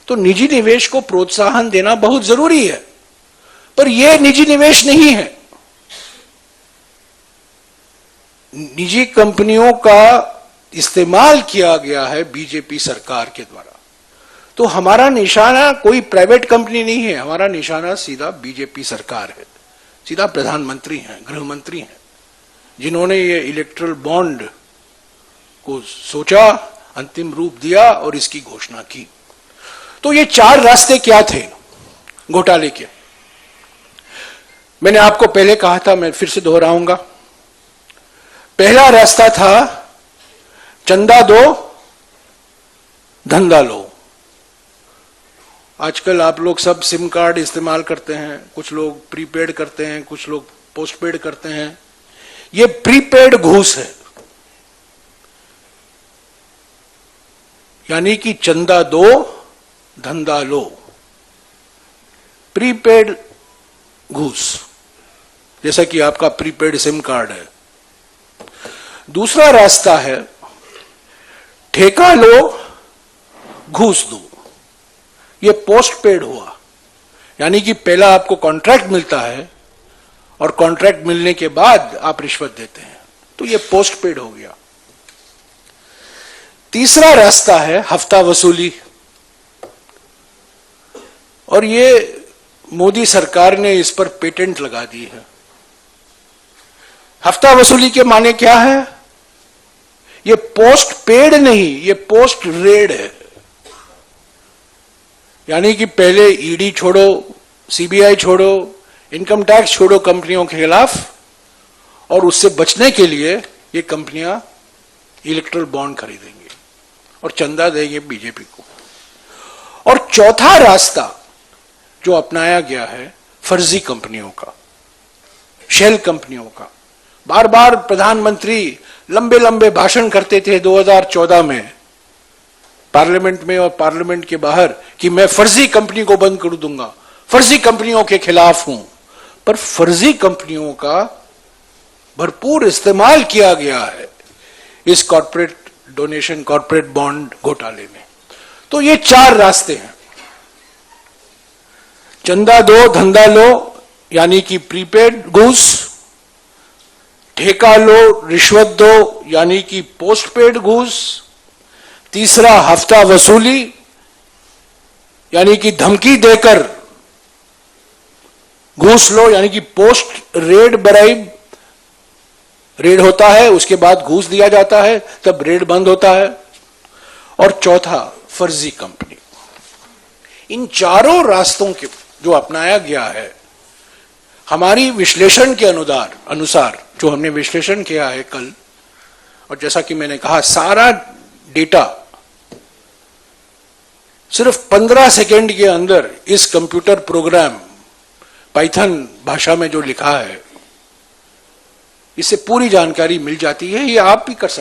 तो निजी निवेश को प्रोत्साहन देना बहुत जरूरी है, पर यह निजी निवेश नहीं है। निजी कंपनियों का इस्तेमाल किया गया है बीजेपी सरकार के द्वारा। तो हमारा निशाना कोई प्राइवेट कंपनी नहीं है, हमारा निशाना सीधा बीजेपी सरकार है, सीधा प्रधानमंत्री हैं, गृह मंत्री हैं, जिन्होंने ये इलेक्ट्रल बॉन्ड को सोचा, अंतिम रूप दिया और इसकी घोषणा की। तो ये 4 रास्ते क्या थे घोटाले के? मैंने आपको पहले कहा था, मैं फिर से दोहराऊंगा। पहला रास्ता था चंदा दो धंधा लो। आजकल आप लोग सब सिम कार्ड इस्तेमाल करते हैं, कुछ लोग प्रीपेड करते हैं, कुछ लोग पोस्टपेड करते हैं। ये प्रीपेड घूस है, यानी कि चंदा दो धंधा लो, प्रीपेड घूस, जैसा कि आपका प्रीपेड सिम कार्ड है। दूसरा रास्ता है ठेका लो घूस दो। ये पोस्टपेड हुआ, यानी कि पहला आपको कॉन्ट्रैक्ट मिलता है और कॉन्ट्रैक्ट मिलने के बाद आप रिश्वत देते हैं, तो ये पोस्टपेड हो गया। तीसरा रास्ता है हफ्ता वसूली, और ये मोदी सरकार ने इस पर पेटेंट लगा दी है। हफ्ता वसूली के माने क्या है? ये पोस्ट पेड नहीं, ये पोस्ट रेड है। यानी कि पहले ईडी छोड़ो, सीबीआई छोड़ो, इनकम टैक्स छोड़ो कंपनियों के खिलाफ, और उससे बचने के लिए ये कंपनियां इलेक्ट्रल बॉन्ड खरीदेंगे और चंदा देंगे बीजेपी को। और चौथा रास्ता जो अपनाया गया है फर्जी कंपनियों का, शेल कंपनियों का। बार बार प्रधानमंत्री लंबे लंबे भाषण करते थे 2014 में पार्लियामेंट में और पार्लियामेंट के बाहर कि मैं फर्जी कंपनी को बंद कर दूंगा, फर्जी कंपनियों के खिलाफ हूं। पर फर्जी कंपनियों का भरपूर इस्तेमाल किया गया है इस कॉर्पोरेट डोनेशन, कॉर्पोरेट बॉन्ड घोटाले में। तो ये 4 रास्ते हैं। चंदा दो धंधा लो, यानी कि प्रीपेड घूस, ठेका लो रिश्वत दो, यानी कि पोस्टपेड घूस, तीसरा हफ्ता वसूली, यानी कि धमकी देकर घूस लो, यानी कि पोस्ट रेड ब्राइब, रेड होता है उसके बाद घूस दिया जाता है, तब रेड बंद होता है। और चौथा फर्जी कंपनी। इन चारों रास्तों के जो अपनाया गया है, हमारी विश्लेषण के अनुसार जो हमने विश्लेषण किया है कल, और जैसा कि मैंने कहा सारा डेटा सिर्फ 15 सेकेंड के अंदर इस कंप्यूटर प्रोग्राम पाइथन भाषा में जो लिखा है, इससे पूरी जानकारी मिल जाती है। ये आप भी कर सकते हैं।